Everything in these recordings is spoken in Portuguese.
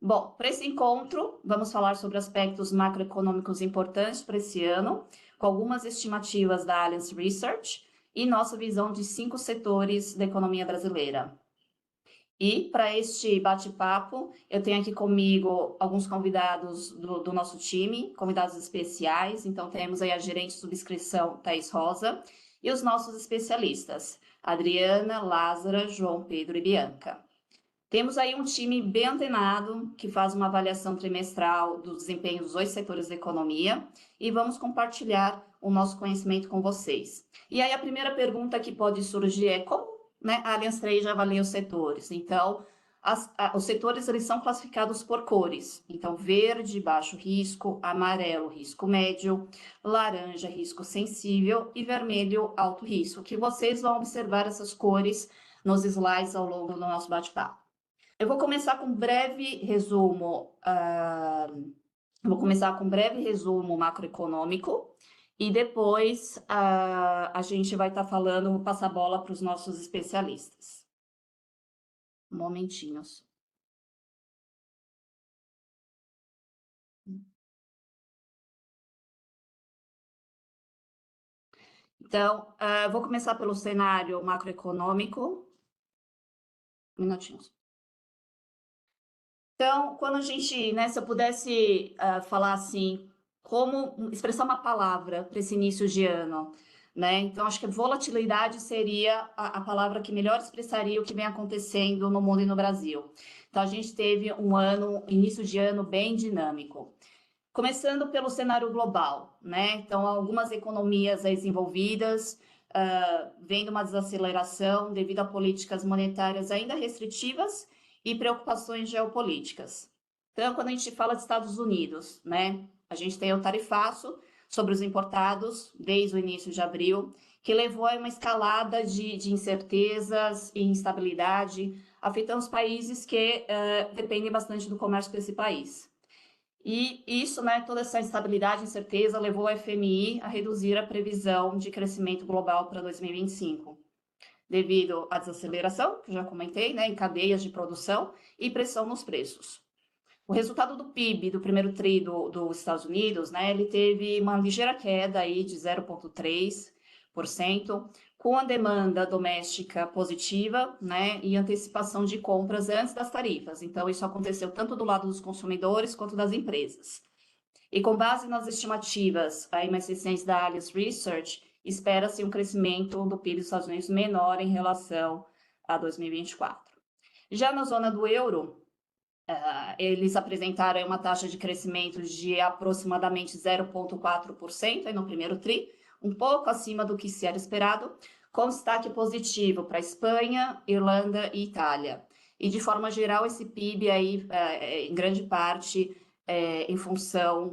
Bom, para esse encontro, vamos falar sobre aspectos macroeconômicos importantes para esse ano, com algumas estimativas da Allianz Research e nossa visão de 5 setores da economia brasileira. E para este bate-papo, eu tenho aqui comigo alguns convidados do nosso time, convidados especiais. Então, temos aí a gerente de subscrição, Thaís Rosa, e os nossos especialistas, Adriana, Lázara, João Pedro e Bianca. Temos aí um time bem antenado, que faz uma avaliação trimestral do desempenho dos 8 setores da economia, e vamos compartilhar o nosso conhecimento com vocês. E aí a primeira pergunta que pode surgir é como, né, a Allianz Trade avalia os setores? Então, os setores eles são classificados por cores. Então, verde, baixo risco, amarelo, risco médio, laranja, risco sensível e vermelho, alto risco, que vocês vão observar essas cores nos slides ao longo do nosso bate-papo. Eu vou começar com um breve resumo, macroeconômico e depois a gente vai estar falando, vou passar a bola para os nossos especialistas. Um momentinho só. Então, vou começar pelo cenário macroeconômico. Um minutinho. Então, quando a gente, né, se eu pudesse falar assim, como expressar uma palavra para esse início de ano, né? Então, acho que volatilidade seria a palavra que melhor expressaria o que vem acontecendo no mundo e no Brasil. Então, a gente teve um ano, início de ano bem dinâmico. Começando pelo cenário global, né? Então, algumas economias desenvolvidas vendo uma desaceleração devido a políticas monetárias ainda restritivas e preocupações geopolíticas. Então, quando a gente fala de Estados Unidos, né, a gente tem o tarifaço sobre os importados desde o início de abril, que levou a uma escalada de incertezas e instabilidade, afetando os países que dependem bastante do comércio com esse país. E isso, né, toda essa instabilidade e incerteza levou a FMI a reduzir a previsão de crescimento global para 2025, devido à desaceleração, que eu já comentei, né, em cadeias de produção e pressão nos preços. O resultado do PIB do primeiro TRI dos Estados Unidos, né, ele teve uma ligeira queda aí de 0,3%, com a demanda doméstica positiva, né, e antecipação de compras antes das tarifas. Então, isso aconteceu tanto do lado dos consumidores quanto das empresas. E com base nas estimativas aí mais recentes da Allianz Research, espera-se um crescimento do PIB dos Estados Unidos menor em relação a 2024. Já na zona do euro, eles apresentaram uma taxa de crescimento de aproximadamente 0,4% no primeiro TRI, um pouco acima do que se era esperado, com destaque positivo para Espanha, Irlanda e Itália. E, de forma geral, esse PIB aí, em grande parte,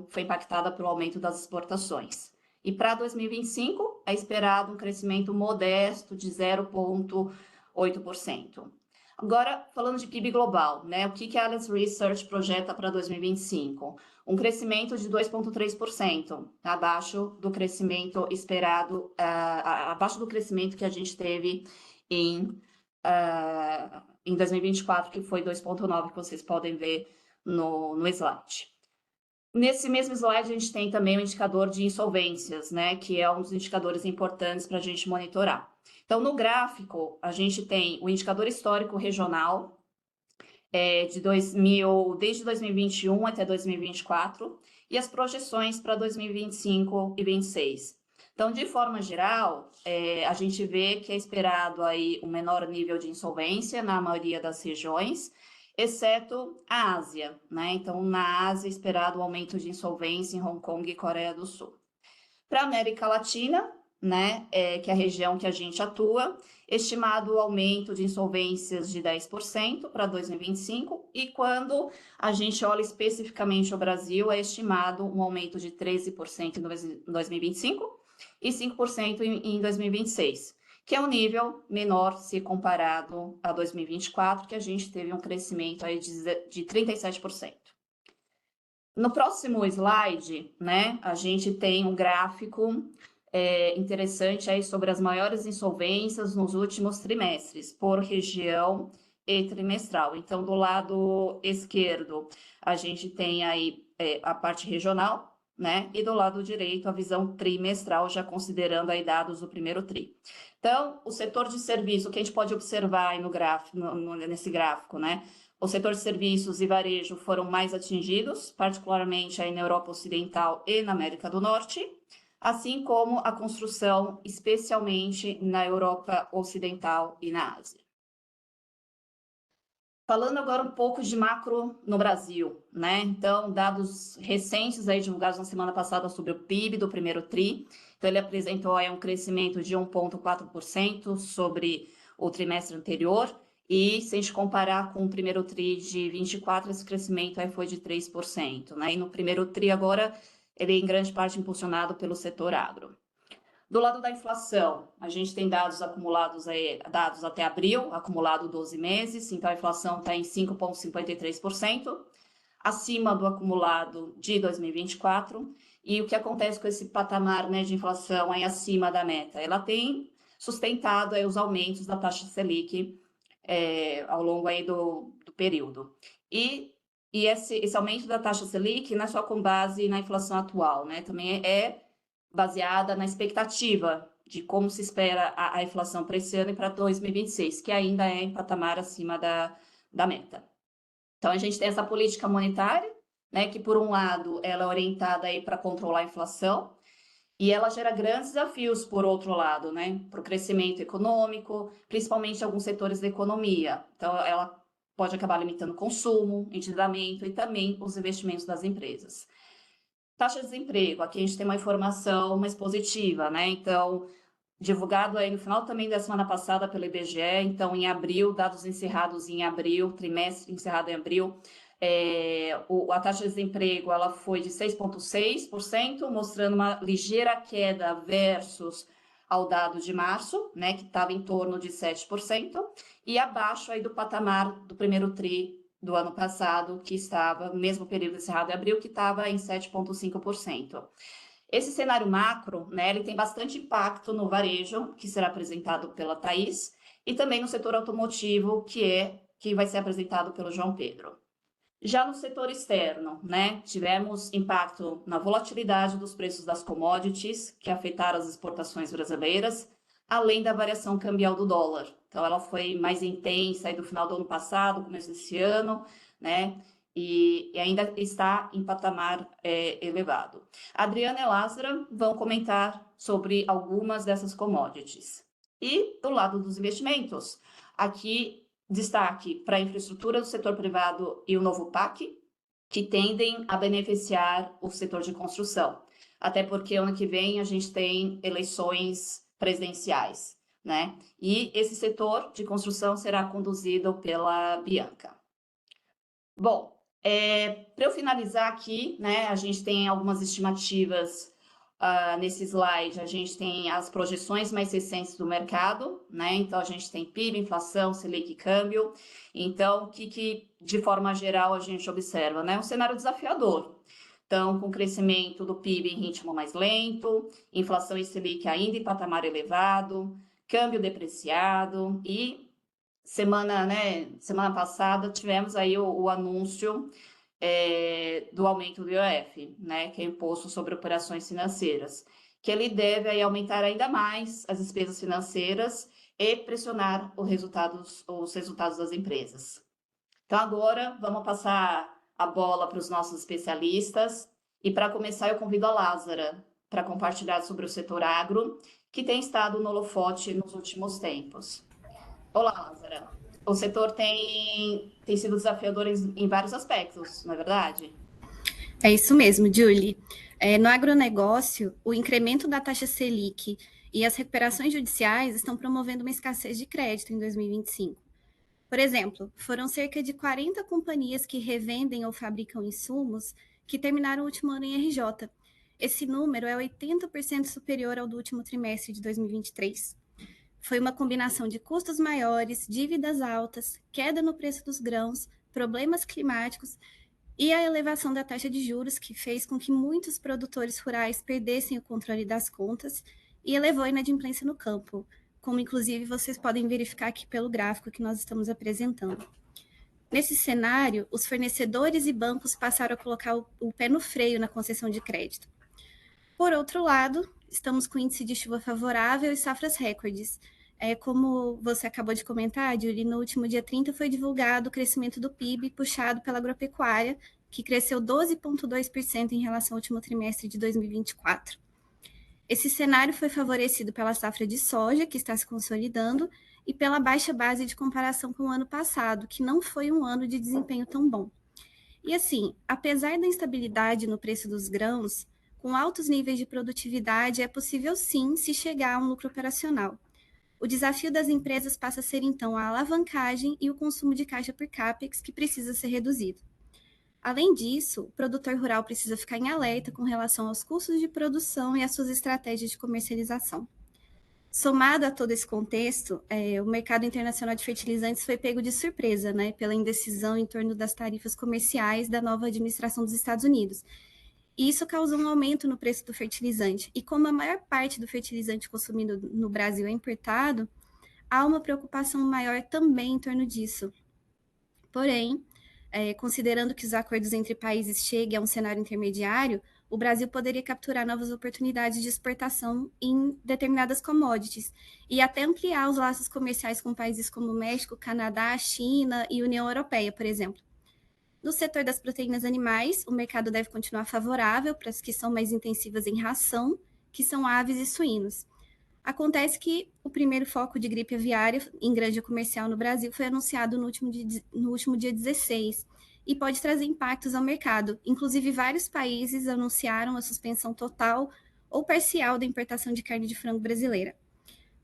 foi impactada pelo aumento das exportações. E para 2025, é esperado um crescimento modesto de 0,8%. Agora, falando de PIB global, né? O que a Allianz Research projeta para 2025? Um crescimento de 2,3%, abaixo do crescimento esperado, abaixo do crescimento que a gente teve em 2024, que foi 2,9%, que vocês podem ver no slide. Nesse mesmo slide, a gente tem também o indicador de insolvências, né? Que é um dos indicadores importantes para a gente monitorar. Então, no gráfico, a gente tem o indicador histórico regional desde 2021 até 2024 e as projeções para 2025 e 2026. Então, de forma geral, a gente vê que é esperado aí um menor nível de insolvência na maioria das regiões, exceto a Ásia, né? Então, na Ásia, é esperado um aumento de insolvência em Hong Kong e Coreia do Sul. Para a América Latina, né, que é a região que a gente atua, estimado o aumento de insolvências de 10% para 2025, e quando a gente olha especificamente o Brasil, é estimado um aumento de 13% em 2025 e 5% em 2026, que é um nível menor se comparado a 2024, que a gente teve um crescimento aí de 37%. No próximo slide, né, a gente tem um gráfico interessante aí sobre as maiores insolvências nos últimos trimestres, por região e trimestral. Então, do lado esquerdo, a gente tem aí a parte regional, né? E do lado direito, a visão trimestral, já considerando aí dados do primeiro tri. Então, o setor de serviço, o que a gente pode observar aí no gráfico, nesse gráfico, né? O setor de serviços e varejo foram mais atingidos, particularmente aí na Europa Ocidental e na América do Norte, assim como a construção, especialmente na Europa Ocidental e na Ásia. Falando agora um pouco de macro no Brasil, né? Então, dados recentes aí divulgados na semana passada sobre o PIB do primeiro tri. Então, ele apresentou aí um crescimento de 1,4% sobre o trimestre anterior. E se a gente comparar com o primeiro tri de 24, esse crescimento aí foi de 3%, né? E no primeiro tri agora, ele é em grande parte impulsionado pelo setor agro. Do lado da inflação, a gente tem dados acumulados aí, dados até abril, acumulado 12 meses, então a inflação está em 5,53%, acima do acumulado de 2024. E o que acontece com esse patamar, né, de inflação aí acima da meta? Ela tem sustentado aí os aumentos da taxa Selic ao longo aí do período. E esse aumento da taxa Selic não é só com base na inflação atual, né? Também é baseada na expectativa de como se espera a inflação para esse ano e para 2026, que ainda é em patamar acima da meta. Então, a gente tem essa política monetária, né, que, por um lado, ela é orientada para controlar a inflação, e ela gera grandes desafios, por outro lado, né, para o crescimento econômico, principalmente em alguns setores da economia. Então, ela pode acabar limitando o consumo, endividamento e também os investimentos das empresas. Taxa de desemprego, aqui a gente tem uma informação mais positiva, né? Então, divulgado aí no final também da semana passada pelo IBGE, então em abril, dados encerrados em abril, trimestre encerrado em abril, a taxa de desemprego ela foi de 6,6%, mostrando uma ligeira queda versus ao dado de março, né, que estava em torno de 7%, e abaixo aí do patamar do primeiro tri do ano passado, que estava, no mesmo período encerrado em abril, que estava em 7,5%. Esse cenário macro, né, ele tem bastante impacto no varejo, que será apresentado pela Thaís, e também no setor automotivo, que vai ser apresentado pelo João Pedro. Já no setor externo, né, tivemos impacto na volatilidade dos preços das commodities, que afetaram as exportações brasileiras, além da variação cambial do dólar. Então, ela foi mais intensa aí do final do ano passado, começo desse ano, né, e ainda está em patamar elevado. A Adriana e a Lázara vão comentar sobre algumas dessas commodities. E do lado dos investimentos, aqui destaque para a infraestrutura do setor privado e o novo PAC, que tendem a beneficiar o setor de construção. Até porque ano que vem a gente tem eleições presidenciais, né? E esse setor de construção será conduzido pela Bianca. Bom, para eu finalizar aqui, né, a gente tem algumas estimativas nesse slide. A gente tem as projeções mais recentes do mercado, né? Então, a gente tem PIB, inflação, Selic e câmbio. Então, o que de forma geral a gente observa, né? Um cenário desafiador. Então, com crescimento do PIB em ritmo mais lento, inflação e Selic ainda em patamar elevado, câmbio depreciado e semana passada tivemos aí o anúncio do aumento do IOF, né, que é Imposto sobre Operações Financeiras, que ele deve aí aumentar ainda mais as despesas financeiras e pressionar os resultados das empresas. Então, agora vamos passar a bola para os nossos especialistas. E para começar, eu convido a Lázara para compartilhar sobre o setor agro, que tem estado no holofote nos últimos tempos. Olá, Lázara. O setor tem sido desafiador em vários aspectos, não é verdade? É isso mesmo, Julie. No agronegócio, o incremento da taxa Selic e as recuperações judiciais estão promovendo uma escassez de crédito em 2025. Por exemplo, foram cerca de 40 companhias que revendem ou fabricam insumos que terminaram o último ano em RJ. Esse número é 80% superior ao do último trimestre de 2023. Foi uma combinação de custos maiores, dívidas altas, queda no preço dos grãos, problemas climáticos e a elevação da taxa de juros, que fez com que muitos produtores rurais perdessem o controle das contas e elevou a inadimplência no campo, como inclusive vocês podem verificar aqui pelo gráfico que nós estamos apresentando. Nesse cenário, os fornecedores e bancos passaram a colocar o pé no freio na concessão de crédito. Por outro lado, estamos com índice de chuva favorável e safras recordes. Como você acabou de comentar, Julie, no último dia 30 foi divulgado o crescimento do PIB puxado pela agropecuária, que cresceu 12,2% em relação ao último trimestre de 2024. Esse cenário foi favorecido pela safra de soja, que está se consolidando, e pela baixa base de comparação com o ano passado, que não foi um ano de desempenho tão bom. E assim, apesar da instabilidade no preço dos grãos, com altos níveis de produtividade é possível sim se chegar a um lucro operacional. O desafio das empresas passa a ser então a alavancagem e o consumo de caixa por capex, que precisa ser reduzido. Além disso, o produtor rural precisa ficar em alerta com relação aos custos de produção e às suas estratégias de comercialização. Somado a todo esse contexto, o mercado internacional de fertilizantes foi pego de surpresa, né, pela indecisão em torno das tarifas comerciais da nova administração dos Estados Unidos. E isso causou um aumento no preço do fertilizante. E como a maior parte do fertilizante consumido no Brasil é importado, há uma preocupação maior também em torno disso. Porém, considerando que os acordos entre países cheguem a um cenário intermediário, o Brasil poderia capturar novas oportunidades de exportação em determinadas commodities e até ampliar os laços comerciais com países como México, Canadá, China e União Europeia, por exemplo. No setor das proteínas animais, o mercado deve continuar favorável para as que são mais intensivas em ração, que são aves e suínos. Acontece que o primeiro foco de gripe aviária em granja comercial no Brasil foi anunciado no último dia 16 e pode trazer impactos ao mercado. Inclusive, vários países anunciaram a suspensão total ou parcial da importação de carne de frango brasileira.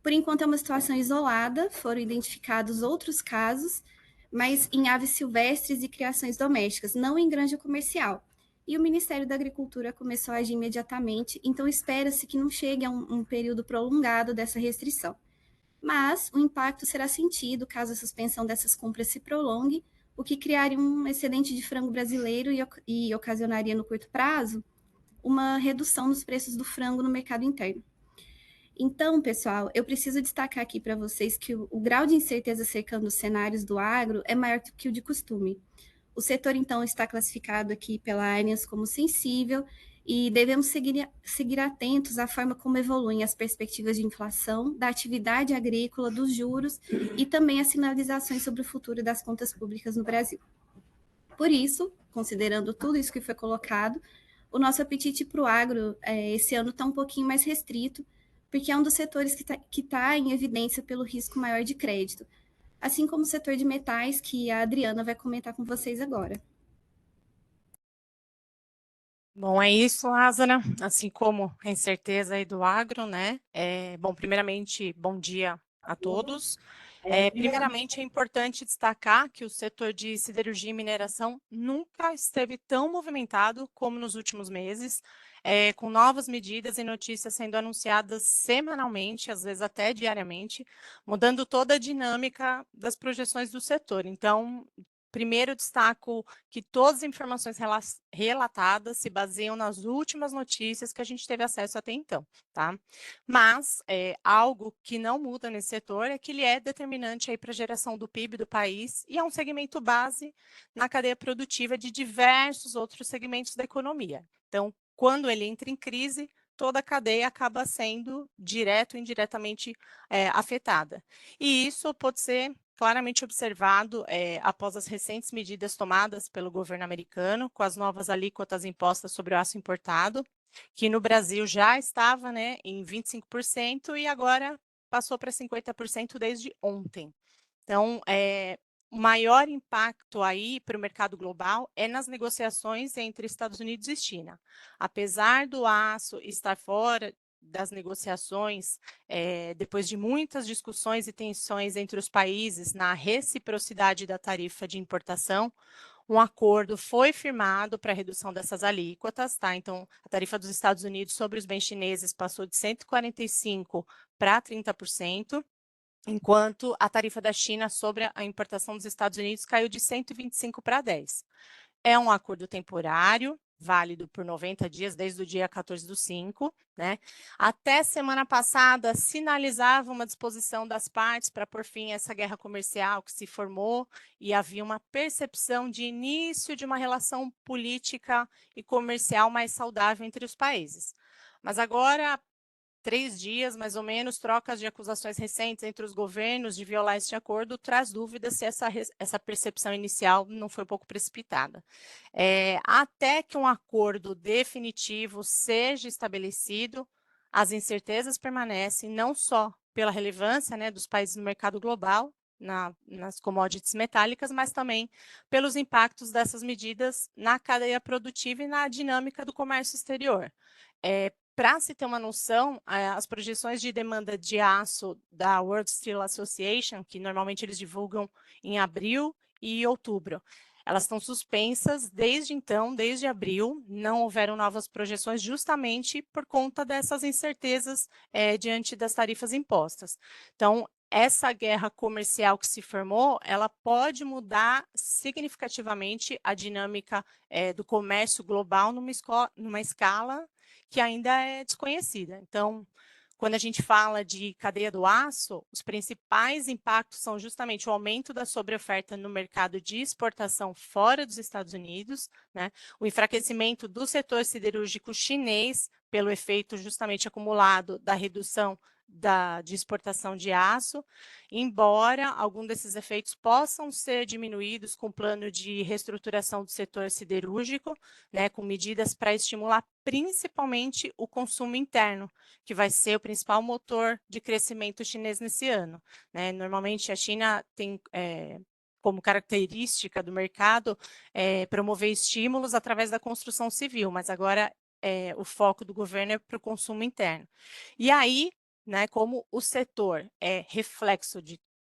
Por enquanto, é uma situação isolada, foram identificados outros casos, mas em aves silvestres e criações domésticas, não em granja comercial. E o Ministério da Agricultura começou a agir imediatamente, então espera-se que não chegue a um período prolongado dessa restrição. Mas o impacto será sentido caso a suspensão dessas compras se prolongue, o que criaria um excedente de frango brasileiro e ocasionaria no curto prazo uma redução nos preços do frango no mercado interno. Então, pessoal, eu preciso destacar aqui para vocês que o grau de incerteza cercando os cenários do agro é maior que o de costume. O setor, então, está classificado aqui pela Allianz como sensível e devemos seguir atentos à forma como evoluem as perspectivas de inflação, da atividade agrícola, dos juros e também as sinalizações sobre o futuro das contas públicas no Brasil. Por isso, considerando tudo isso que foi colocado, o nosso apetite para o agro esse ano está um pouquinho mais restrito, porque é um dos setores que tá em evidência pelo risco maior de crédito, assim como o setor de metais, que a Adriana vai comentar com vocês agora. Bom, é isso, Lázara, assim como a incerteza aí do agro, né? Bom, primeiramente, bom dia a todos. Primeiramente, é importante destacar que o setor de siderurgia e mineração nunca esteve tão movimentado como nos últimos meses, com novas medidas e notícias sendo anunciadas semanalmente, às vezes até diariamente, mudando toda a dinâmica das projeções do setor. Então, primeiro, destaco que todas as informações relatadas se baseiam nas últimas notícias que a gente teve acesso até então, tá? Mas algo que não muda nesse setor é que ele é determinante para a geração do PIB do país e é um segmento base na cadeia produtiva de diversos outros segmentos da economia. Então, quando ele entra em crise, toda a cadeia acaba sendo direto ou indiretamente afetada. E isso pode ser claramente observado após as recentes medidas tomadas pelo governo americano, com as novas alíquotas impostas sobre o aço importado, que no Brasil já estava, né, em 25% e agora passou para 50% desde ontem. Então, o maior impacto aí para o mercado global é nas negociações entre Estados Unidos e China. Apesar do aço estar fora das negociações, depois de muitas discussões e tensões entre os países na reciprocidade da tarifa de importação, um acordo foi firmado para a redução dessas alíquotas, tá? Então, a tarifa dos Estados Unidos sobre os bens chineses passou de 145% para 30%, enquanto a tarifa da China sobre a importação dos Estados Unidos caiu de 125% para 10%. É um acordo temporário, válido por 90 dias, desde o dia 14/5, né? Até semana passada, sinalizava uma disposição das partes para pôr fim a essa guerra comercial que se formou e havia uma percepção de início de uma relação política e comercial mais saudável entre os países. Mas agora, 3 dias, mais ou menos, trocas de acusações recentes entre os governos de violar este acordo traz dúvidas se essa percepção inicial não foi um pouco precipitada. Até que um acordo definitivo seja estabelecido, as incertezas permanecem, não só pela relevância, né, dos países no mercado global, nas commodities metálicas, mas também pelos impactos dessas medidas na cadeia produtiva e na dinâmica do comércio exterior. Para se ter uma noção, as projeções de demanda de aço da World Steel Association, que normalmente eles divulgam em abril e outubro, elas estão suspensas desde então, desde abril, não houveram novas projeções justamente por conta dessas incertezas diante das tarifas impostas. Então, essa guerra comercial que se formou, ela pode mudar significativamente a dinâmica do comércio global numa escala que ainda é desconhecida. Então, quando a gente fala de cadeia do aço, os principais impactos são justamente o aumento da sobreoferta no mercado de exportação fora dos Estados Unidos, né? O enfraquecimento do setor siderúrgico chinês pelo efeito justamente acumulado da redução de exportação de aço, embora algum desses efeitos possam ser diminuídos com o plano de reestruturação do setor siderúrgico, né, com medidas para estimular principalmente o consumo interno, que vai ser o principal motor de crescimento chinês nesse ano, né? Normalmente a China tem como característica do mercado promover estímulos através da construção civil, mas agora o foco do governo é para o consumo interno. E aí, né, como o setor é reflexo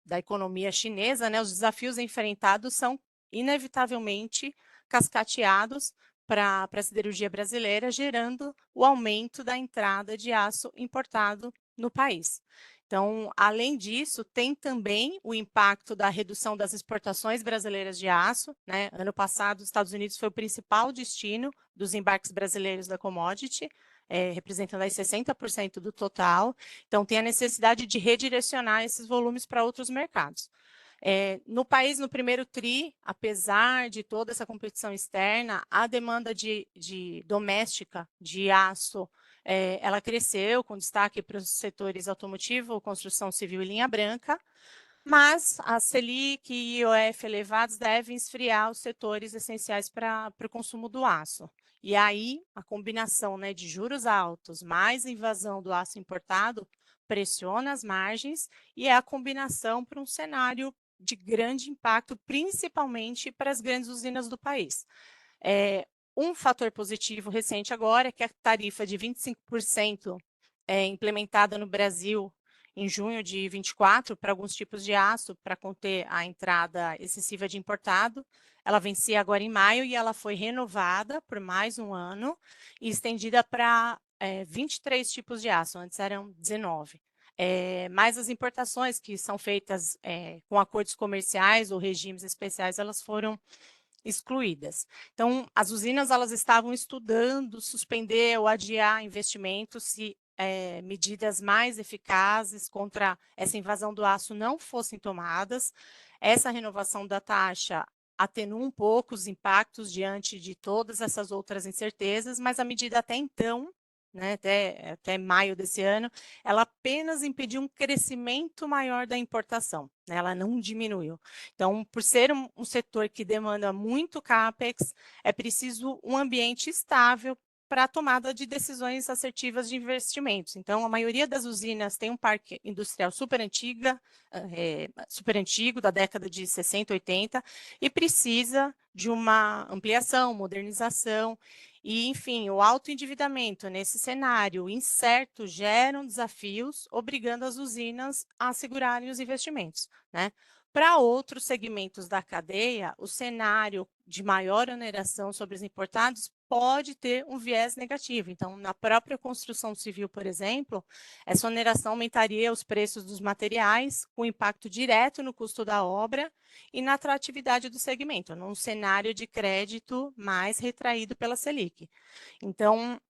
da economia chinesa, né, os desafios enfrentados são inevitavelmente cascateados para a siderurgia brasileira, gerando o aumento da entrada de aço importado no país. Então, além disso, tem também o impacto da redução das exportações brasileiras de aço, né? Ano passado, os Estados Unidos foi o principal destino dos embarques brasileiros da commodity, representando aí 60% do total. Então, tem a necessidade de redirecionar esses volumes para outros mercados. No país, no primeiro TRI, apesar de toda essa competição externa, a demanda doméstica de aço, ela cresceu, com destaque para os setores automotivo, construção civil e linha branca, mas a Selic e IOF elevados devem esfriar os setores essenciais para o consumo do aço. E aí, a combinação, né, de juros altos mais invasão do aço importado pressiona as margens e é a combinação para um cenário de grande impacto, principalmente para as grandes usinas do país. Um fator positivo recente agora é que a tarifa de 25% implementada no Brasil em junho de 24 para alguns tipos de aço, para conter a entrada excessiva de importado. Ela vencia agora em maio e ela foi renovada por mais um ano e estendida para 23 tipos de aço, antes eram 19. Mas as importações que são feitas com acordos comerciais ou regimes especiais, elas foram excluídas. Então, as usinas elas estavam estudando suspender ou adiar investimentos se medidas mais eficazes contra essa invasão do aço não fossem tomadas. Essa renovação da taxa atenua um pouco os impactos diante de todas essas outras incertezas, mas a medida até então, né, até maio desse ano, ela apenas impediu um crescimento maior da importação, né, ela não diminuiu. Então, por ser um setor que demanda muito CAPEX, é preciso um ambiente estável para a tomada de decisões assertivas de investimentos. Então, a maioria das usinas tem um parque industrial super antigo, da década de 60, 80, e precisa de uma ampliação, modernização, e, enfim, o alto endividamento nesse cenário incerto geram desafios, obrigando as usinas a segurarem os investimentos, né? Para outros segmentos da cadeia, o cenário de maior oneração sobre os importados pode ter um viés negativo. Então, na própria construção civil, por exemplo, essa oneração aumentaria os preços dos materiais, com impacto direto no custo da obra e na atratividade do segmento, num cenário de crédito mais retraído pela Selic. Então,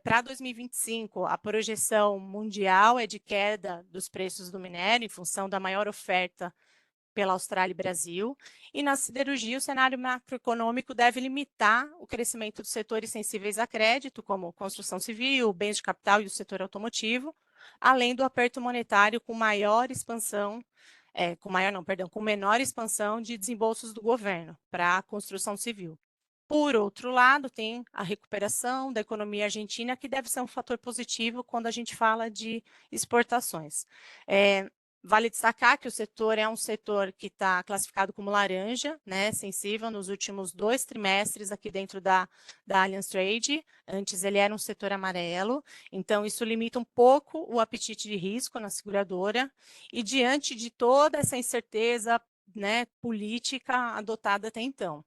para 2025, a projeção mundial é de queda dos preços do minério em função da maior oferta pela Austrália e Brasil, e na siderurgia o cenário macroeconômico deve limitar o crescimento dos setores sensíveis a crédito, como construção civil, bens de capital e o setor automotivo, além do aperto monetário com menor expansão de desembolsos do governo para a construção civil. Por outro lado, tem a recuperação da economia argentina, que deve ser um fator positivo quando a gente fala de exportações. Vale destacar que o setor é um setor que está classificado como laranja, né, sensível nos últimos 2 trimestres aqui dentro da Allianz Trade. Antes ele era um setor amarelo, então isso limita um pouco o apetite de risco na seguradora. E diante de toda essa incerteza, né, política adotada até então,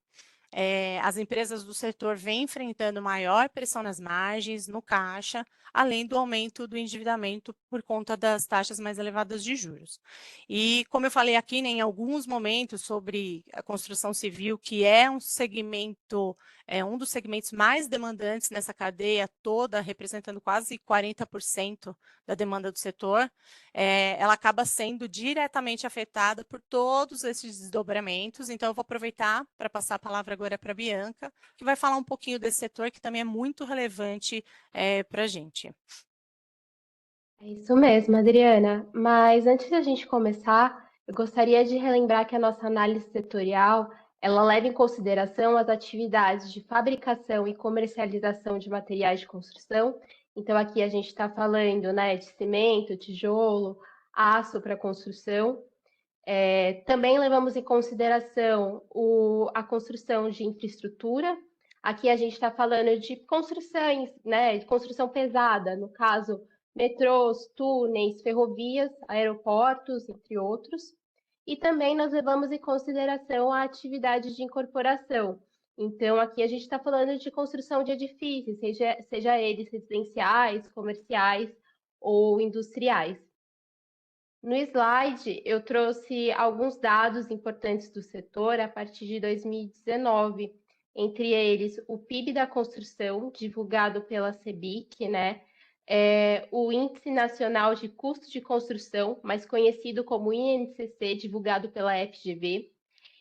as empresas do setor vêm enfrentando maior pressão nas margens, no caixa, além do aumento do endividamento por conta das taxas mais elevadas de juros. E como eu falei aqui, né, em alguns momentos sobre a construção civil, que é um segmento, um dos segmentos mais demandantes nessa cadeia toda, representando quase 40% da demanda do setor, ela acaba sendo diretamente afetada por todos esses desdobramentos. Então, eu vou aproveitar para passar a palavra agora para a Bianca, que vai falar um pouquinho desse setor, que também é muito relevante para a gente. É isso mesmo, Adriana. Mas antes da gente começar, eu gostaria de relembrar que a nossa análise setorial, ela leva em consideração as atividades de fabricação e comercialização de materiais de construção. Então, aqui a gente está falando, né, de cimento, tijolo, aço para construção. Também levamos em consideração a construção de infraestrutura. Aqui a gente está falando de construções, né, de construção pesada, no caso, metrôs, túneis, ferrovias, aeroportos, entre outros. E também nós levamos em consideração a atividade de incorporação. Então, aqui a gente está falando de construção de edifícios, seja eles residenciais, comerciais ou industriais. No slide, eu trouxe alguns dados importantes do setor a partir de 2019, entre eles o PIB da construção, divulgado pela CEBIC, né? O Índice Nacional de Custo de Construção, mais conhecido como INCC, divulgado pela FGV,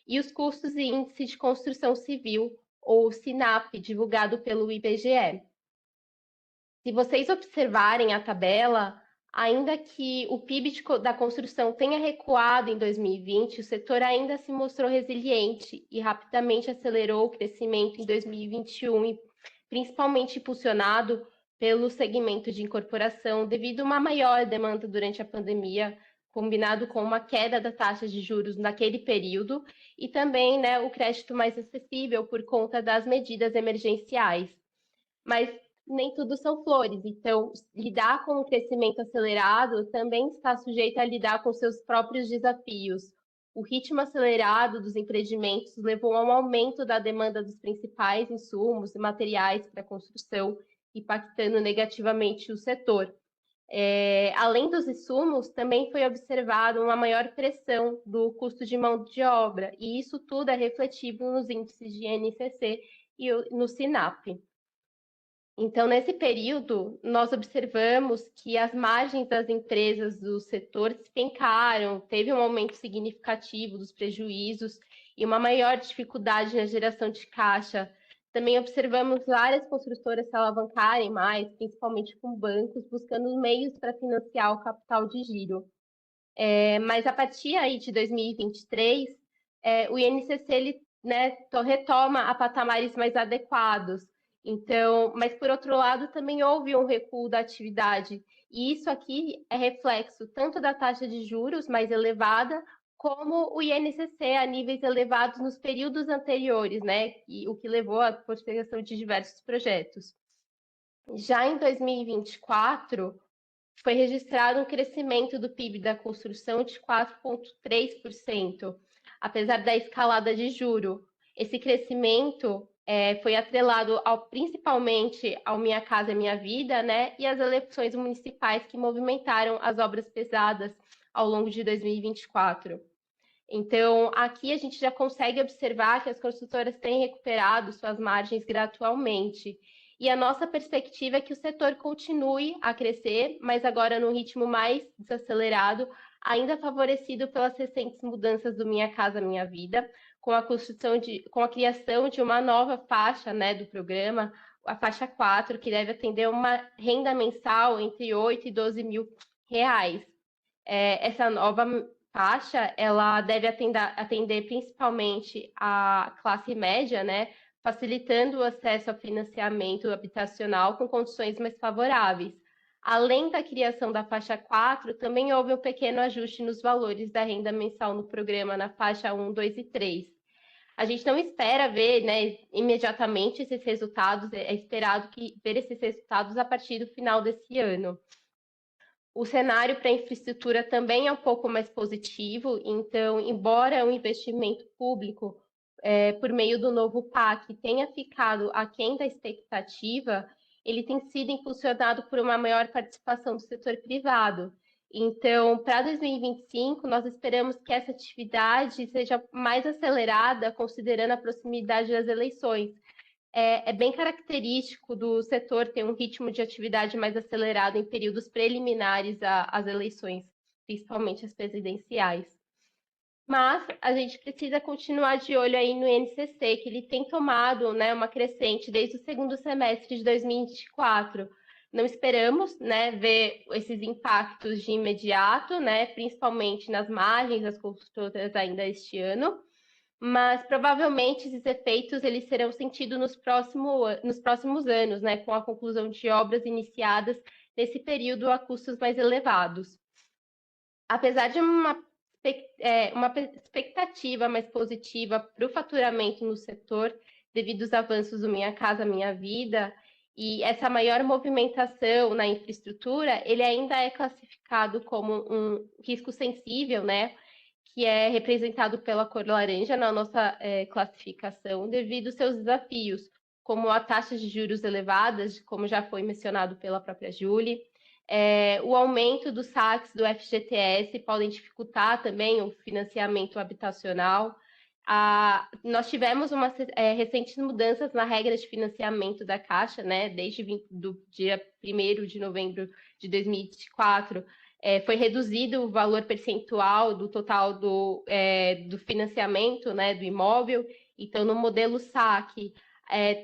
e os custos e índice de construção civil, ou SINAP, divulgado pelo IBGE. Se vocês observarem a tabela, ainda que o PIB da construção tenha recuado em 2020, o setor ainda se mostrou resiliente e rapidamente acelerou o crescimento em 2021, principalmente impulsionado pelo segmento de incorporação, devido a uma maior demanda durante a pandemia, combinado com uma queda da taxa de juros naquele período, e também, né, o crédito mais acessível por conta das medidas emergenciais. Mas nem tudo são flores, então lidar com o crescimento acelerado também está sujeito a lidar com seus próprios desafios. O ritmo acelerado dos empreendimentos levou a um aumento da demanda dos principais insumos e materiais para a construção, impactando negativamente o setor. Além dos insumos, também foi observado uma maior pressão do custo de mão de obra, e isso tudo é refletido nos índices de INCC e no SINAP. Então, nesse período, nós observamos que as margens das empresas do setor despencaram, teve um aumento significativo dos prejuízos e uma maior dificuldade na geração de caixa. Também observamos várias construtoras se alavancarem mais, principalmente com bancos, buscando meios para financiar o capital de giro. Mas a partir aí de 2023, o INCC ele, né, retoma a patamares mais adequados. Então, mas por outro lado, também houve um recuo da atividade. E isso aqui é reflexo tanto da taxa de juros mais elevada, como o INCC a níveis elevados nos períodos anteriores, né? O que levou à postergação de diversos projetos. Já em 2024, foi registrado um crescimento do PIB da construção de 4,3%, apesar da escalada de juro. Esse crescimento foi atrelado principalmente ao Minha Casa Minha Vida, né, e às eleições municipais que movimentaram as obras pesadas ao longo de 2024. Então, aqui a gente já consegue observar que as construtoras têm recuperado suas margens gradualmente. E a nossa perspectiva é que o setor continue a crescer, mas agora num ritmo mais desacelerado, ainda favorecido pelas recentes mudanças do Minha Casa Minha Vida, com a criação de uma nova faixa, né, do programa, a faixa 4, que deve atender uma renda mensal entre 8 e 12 mil reais. Essa nova faixa, ela deve atender principalmente a classe média, né, facilitando o acesso ao financiamento habitacional com condições mais favoráveis. Além da criação da faixa 4, também houve um pequeno ajuste nos valores da renda mensal no programa na faixa 1, 2 e 3. A gente não espera ver, né, imediatamente esses resultados, é esperado ver esses resultados a partir do final desse ano. O cenário para a infraestrutura também é um pouco mais positivo, então, embora o investimento público, por meio do novo PAC, tenha ficado aquém da expectativa, ele tem sido impulsionado por uma maior participação do setor privado. Então, para 2025, nós esperamos que essa atividade seja mais acelerada, considerando a proximidade das eleições. É bem característico do setor ter um ritmo de atividade mais acelerado em períodos preliminares às eleições, principalmente as presidenciais. Mas a gente precisa continuar de olho aí no INCC, que ele tem tomado, né, uma crescente desde o segundo semestre de 2024. Não esperamos, né, ver esses impactos de imediato, né, principalmente nas margens das construtoras ainda este ano, mas provavelmente esses efeitos eles serão sentidos nos próximos anos, né, com a conclusão de obras iniciadas nesse período a custos mais elevados. Apesar de uma expectativa mais positiva para o faturamento no setor, devido aos avanços do Minha Casa Minha Vida, e essa maior movimentação na infraestrutura, ele ainda é classificado como um risco sensível, né? Que é representado pela cor laranja na nossa classificação, devido aos seus desafios, como a taxa de juros elevadas, como já foi mencionado pela própria Julie, o aumento dos saques do FGTS podem dificultar também o financiamento habitacional. Nós tivemos recentes mudanças na regra de financiamento da Caixa, né, desde do dia 1º de novembro de 2024, foi reduzido o valor percentual do total do financiamento, né, do imóvel. Então, no modelo saque,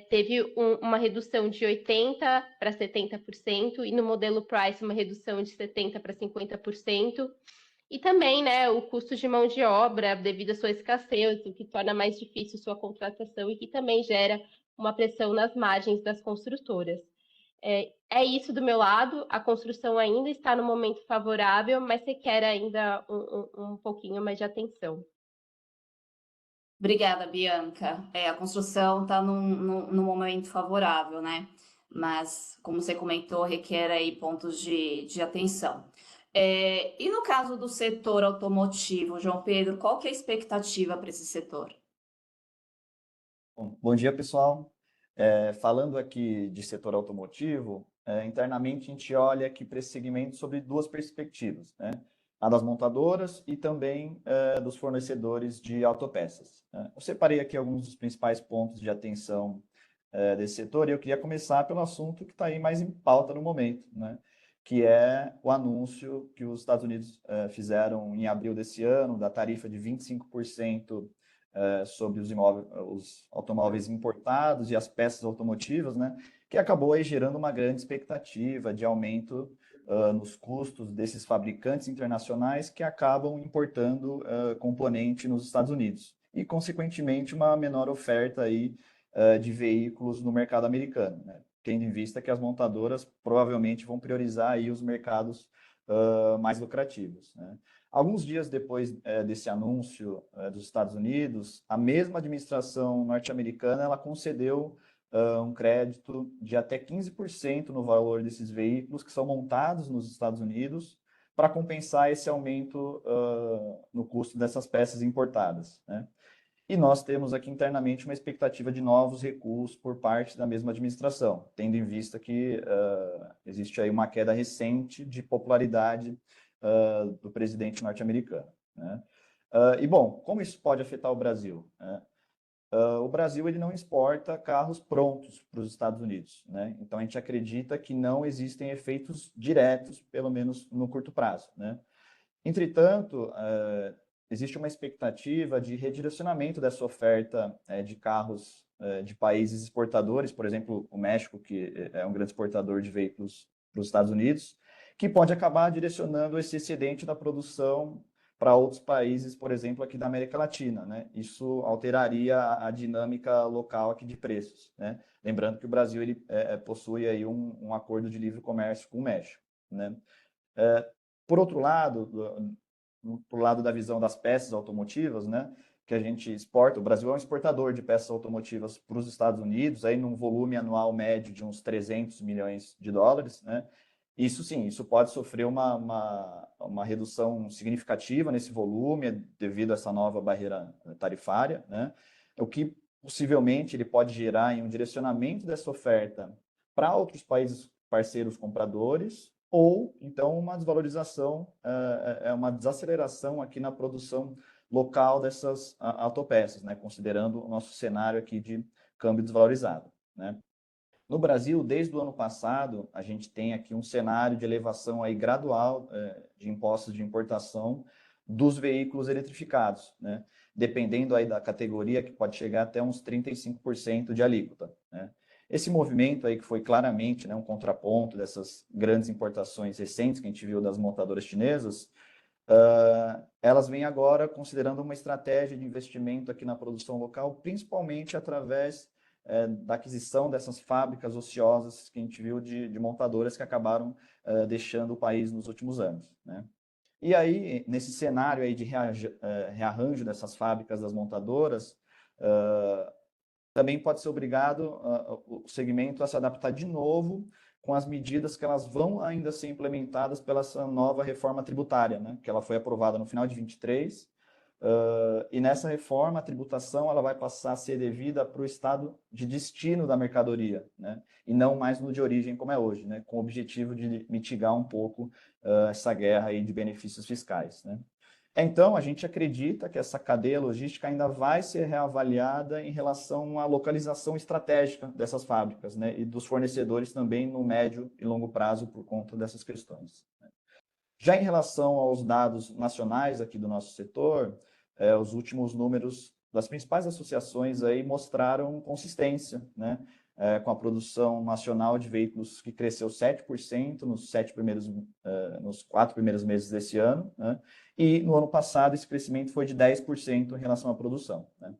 teve uma redução de 80% para 70%, e no modelo price, uma redução de 70% para 50%. E também, né, o custo de mão de obra, devido à sua escassez, o que torna mais difícil sua contratação e que também gera uma pressão nas margens das construtoras. É isso do meu lado, a construção ainda está no momento favorável, mas requer ainda um pouquinho mais de atenção. Obrigada, Bianca. A construção está num momento favorável, né? Mas, como você comentou, requer aí pontos de atenção. E no caso do setor automotivo, João Pedro, qual que é a expectativa para esse setor? Bom dia, pessoal. Falando aqui de setor automotivo, internamente a gente olha aqui para esse segmento sobre duas perspectivas, né? A das montadoras e também dos fornecedores de autopeças. Eu separei aqui alguns dos principais pontos de atenção desse setor, e eu queria começar pelo assunto que está aí mais em pauta no momento, né? Que é o anúncio que os Estados Unidos fizeram em abril desse ano, da tarifa de 25% sobre os automóveis importados e as peças automotivas, né? Que acabou aí gerando uma grande expectativa de aumento nos custos desses fabricantes internacionais que acabam importando componente nos Estados Unidos e, consequentemente, uma menor oferta aí, de veículos no mercado americano, né? Tendo em vista que as montadoras provavelmente vão priorizar aí os mercados mais lucrativos, né? Alguns dias depois desse anúncio dos Estados Unidos, a mesma administração norte-americana ela concedeu um crédito de até 15% no valor desses veículos que são montados nos Estados Unidos para compensar esse aumento no custo dessas peças importadas, né? E nós temos aqui internamente uma expectativa de novos recuos por parte da mesma administração, tendo em vista que existe aí uma queda recente de popularidade do presidente norte-americano, né? E, bom, como isso pode afetar o Brasil, né? O Brasil ele não exporta carros prontos para os Estados Unidos, né? Então, a gente acredita que não existem efeitos diretos, pelo menos no curto prazo, né? Entretanto, existe uma expectativa de redirecionamento dessa oferta de carros de países exportadores, por exemplo, o México, que é um grande exportador de veículos para os Estados Unidos, que pode acabar direcionando esse excedente da produção para outros países, por exemplo, aqui da América Latina, né? Isso alteraria a dinâmica local aqui de preços, né? Lembrando que o Brasil ele possui aí um acordo de livre comércio com o México, né? Por outro lado, do lado da visão das peças automotivas, né, que a gente exporta, o Brasil é um exportador de peças automotivas para os Estados Unidos, aí num volume anual médio de uns 300 milhões de dólares, né? Isso sim, isso pode sofrer uma redução significativa nesse volume devido a essa nova barreira tarifária, né? O que possivelmente ele pode gerar em um direcionamento dessa oferta para outros países parceiros compradores, ou então uma desvalorização, uma desaceleração aqui na produção local dessas autopeças, né? Considerando o nosso cenário aqui de câmbio desvalorizado, né? No Brasil, desde o ano passado, a gente tem aqui um cenário de elevação aí gradual de impostos de importação dos veículos eletrificados, né? Dependendo aí da categoria, que pode chegar até uns 35% de alíquota, né? Esse movimento aí que foi claramente, né, um contraponto dessas grandes importações recentes que a gente viu das montadoras chinesas, elas vêm agora considerando uma estratégia de investimento aqui na produção local, principalmente através da aquisição dessas fábricas ociosas que a gente viu de montadoras que acabaram deixando o país nos últimos anos, né? E aí, nesse cenário aí de rearranjo dessas fábricas das montadoras, também pode ser obrigado o segmento a se adaptar de novo com as medidas que elas vão ainda ser implementadas pela essa nova reforma tributária, né? Que ela foi aprovada no final de 23, e nessa reforma, a tributação ela vai passar a ser devida para o estado de destino da mercadoria, né? E não mais no de origem como é hoje, né? Com o objetivo de mitigar um pouco essa guerra aí de benefícios fiscais, né? Então, a gente acredita que essa cadeia logística ainda vai ser reavaliada em relação à localização estratégica dessas fábricas, né? E dos fornecedores também no médio e longo prazo por conta dessas questões, né? Já em relação aos dados nacionais aqui do nosso setor, os últimos números das principais associações aí mostraram consistência, né? Com a produção nacional de veículos que cresceu 7% nos 4 primeiros meses desse ano, né? E no ano passado esse crescimento foi de 10% em relação à produção, né?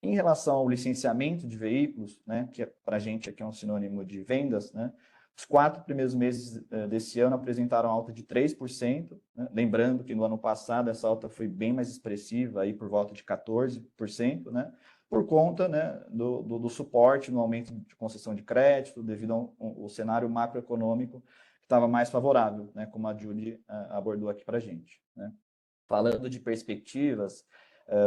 Em relação ao licenciamento de veículos, né, que para a gente aqui é um sinônimo de vendas, né, os 4 primeiros meses desse ano apresentaram alta de 3%, né? Lembrando que no ano passado essa alta foi bem mais expressiva, aí por volta de 14%, né? Por conta, né, do suporte no aumento de concessão de crédito, devido ao cenário macroeconômico que estava mais favorável, né, como a Julie abordou aqui para a gente, né? Falando de perspectivas,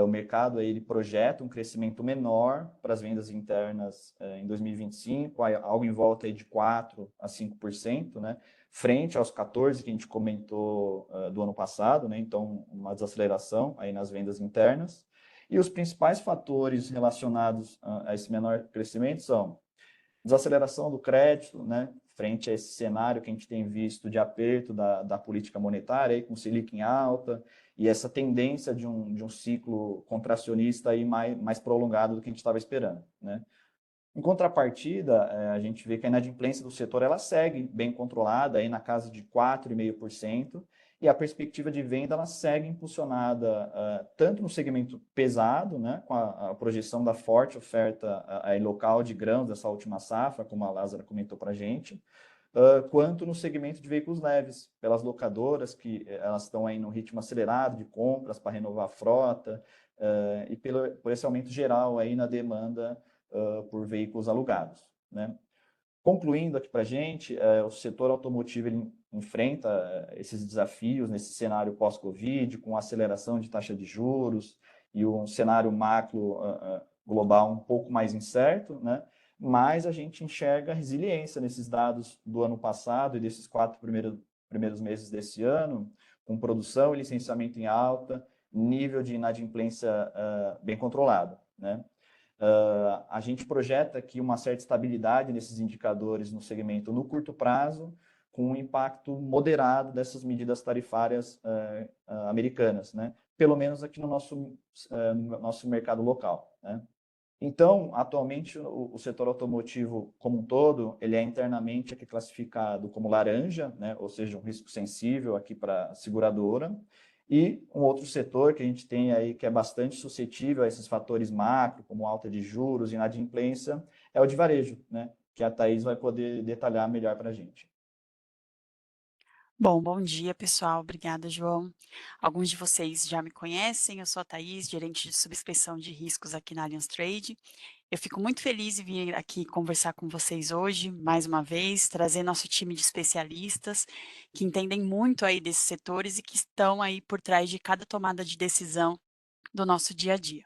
o mercado aí, ele projeta um crescimento menor para as vendas internas em 2025, algo em volta aí de 4% a 5%, né? Frente aos 14% que a gente comentou do ano passado, né? Então, uma desaceleração aí nas vendas internas. E os principais fatores relacionados a esse menor crescimento são desaceleração do crédito, né? Frente a esse cenário que a gente tem visto de aperto da política monetária, aí, com o Selic em alta, e essa tendência de um ciclo contracionista aí mais prolongado do que a gente estava esperando, né? Em contrapartida, a gente vê que a inadimplência do setor ela segue bem controlada, aí na casa de 4,5%, e a perspectiva de venda ela segue impulsionada tanto no segmento pesado, né, com a projeção da forte oferta local de grãos dessa última safra, como a Lázara comentou para a gente, quanto no segmento de veículos leves, pelas locadoras, que elas estão aí no ritmo acelerado de compras para renovar a frota, e por esse aumento geral aí na demanda por veículos alugados, né? Concluindo aqui para a gente, o setor automotivo ele enfrenta esses desafios nesse cenário pós-Covid, com aceleração de taxa de juros e um cenário macro global um pouco mais incerto, né? Mas a gente enxerga resiliência nesses dados do ano passado e desses 4 primeiros meses desse ano, com produção e licenciamento em alta, nível de inadimplência bem controlado, né? A gente projeta aqui uma certa estabilidade nesses indicadores no segmento no curto prazo, com um impacto moderado dessas medidas tarifárias americanas, né? Pelo menos aqui no nosso mercado local, né? Então, atualmente, o setor automotivo como um todo, ele é internamente aqui classificado como laranja, né? Ou seja, um risco sensível aqui para a seguradora. E um outro setor que a gente tem aí que é bastante suscetível a esses fatores macro, como alta de juros e inadimplência, é o de varejo, né? Que a Thaís vai poder detalhar melhor para a gente. Bom dia, pessoal. Obrigada, João. Alguns de vocês já me conhecem, eu sou a Thaís, gerente de subscrição de riscos aqui na Allianz Trade. Eu fico muito feliz em vir aqui conversar com vocês hoje, mais uma vez, trazer nosso time de especialistas que entendem muito aí desses setores e que estão aí por trás de cada tomada de decisão do nosso dia a dia.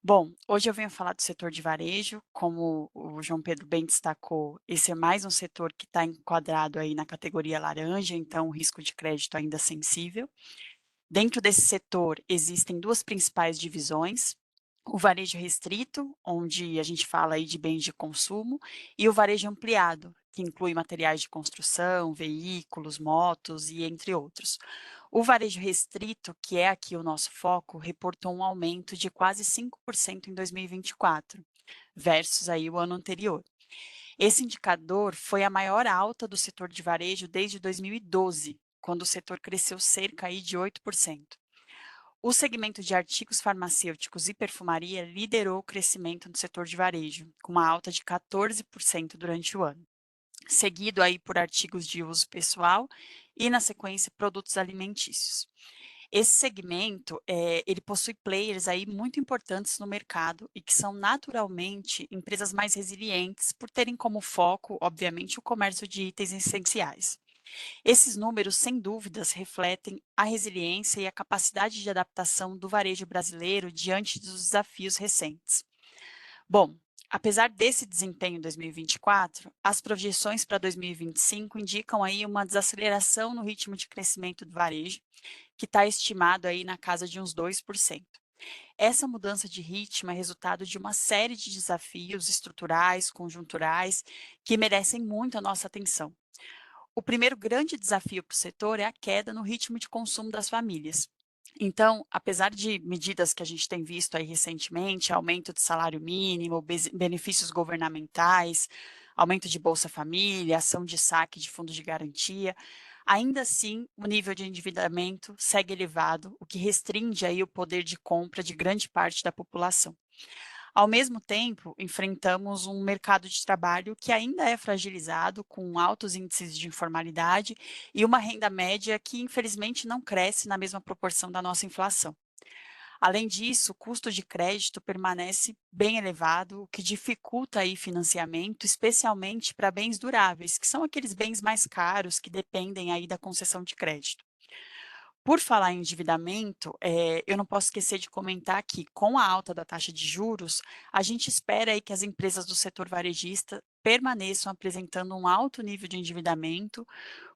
Bom, hoje eu venho falar do setor de varejo, como o João Pedro bem destacou, esse é mais um setor que está enquadrado aí na categoria laranja, então o risco de crédito ainda sensível. Dentro desse setor existem duas principais divisões, o varejo restrito, onde a gente fala aí de bens de consumo, e o varejo ampliado, que inclui materiais de construção, veículos, motos e entre outros. O varejo restrito, que é aqui o nosso foco, reportou um aumento de quase 5% em 2024, versus aí o ano anterior. Esse indicador foi a maior alta do setor de varejo desde 2012, quando o setor cresceu cerca aí de 8%. O segmento de artigos farmacêuticos e perfumaria liderou o crescimento do setor de varejo, com uma alta de 14% durante o ano, seguido aí por artigos de uso pessoal e, na sequência, produtos alimentícios. Esse segmento, ele possui players aí muito importantes no mercado e que são naturalmente empresas mais resilientes por terem como foco, obviamente, o comércio de itens essenciais. Esses números, sem dúvidas, refletem a resiliência e a capacidade de adaptação do varejo brasileiro diante dos desafios recentes. Bom, apesar desse desempenho em 2024, as projeções para 2025 indicam aí uma desaceleração no ritmo de crescimento do varejo, que está estimado aí na casa de uns 2%. Essa mudança de ritmo é resultado de uma série de desafios estruturais, conjunturais, que merecem muito a nossa atenção. O primeiro grande desafio para o setor é a queda no ritmo de consumo das famílias. Então, apesar de medidas que a gente tem visto aí recentemente, aumento de salário mínimo, benefícios governamentais, aumento de Bolsa Família, ação de saque de fundos de garantia, ainda assim o nível de endividamento segue elevado, o que restringe aí o poder de compra de grande parte da população. Ao mesmo tempo, enfrentamos um mercado de trabalho que ainda é fragilizado, com altos índices de informalidade e uma renda média que, infelizmente, não cresce na mesma proporção da nossa inflação. Além disso, o custo de crédito permanece bem elevado, o que dificulta aí financiamento, especialmente para bens duráveis, que são aqueles bens mais caros que dependem aí da concessão de crédito. Por falar em endividamento, eu não posso esquecer de comentar que, com a alta da taxa de juros, a gente espera aí que as empresas do setor varejista permaneçam apresentando um alto nível de endividamento,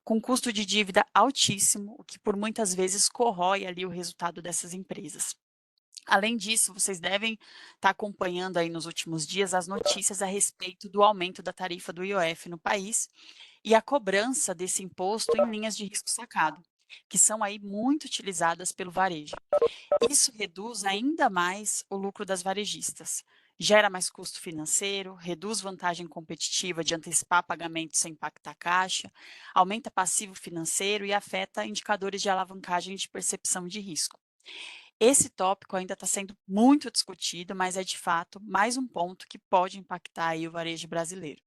com custo de dívida altíssimo, o que por muitas vezes corrói ali o resultado dessas empresas. Além disso, vocês devem estar acompanhando aí nos últimos dias as notícias a respeito do aumento da tarifa do IOF no país e a cobrança desse imposto em linhas de risco sacado, que são aí muito utilizadas pelo varejo. Isso reduz ainda mais o lucro das varejistas, gera mais custo financeiro, reduz vantagem competitiva de antecipar pagamentos sem impactar a caixa, aumenta passivo financeiro e afeta indicadores de alavancagem de percepção de risco. Esse tópico ainda está sendo muito discutido, mas é de fato mais um ponto que pode impactar aí o varejo brasileiro.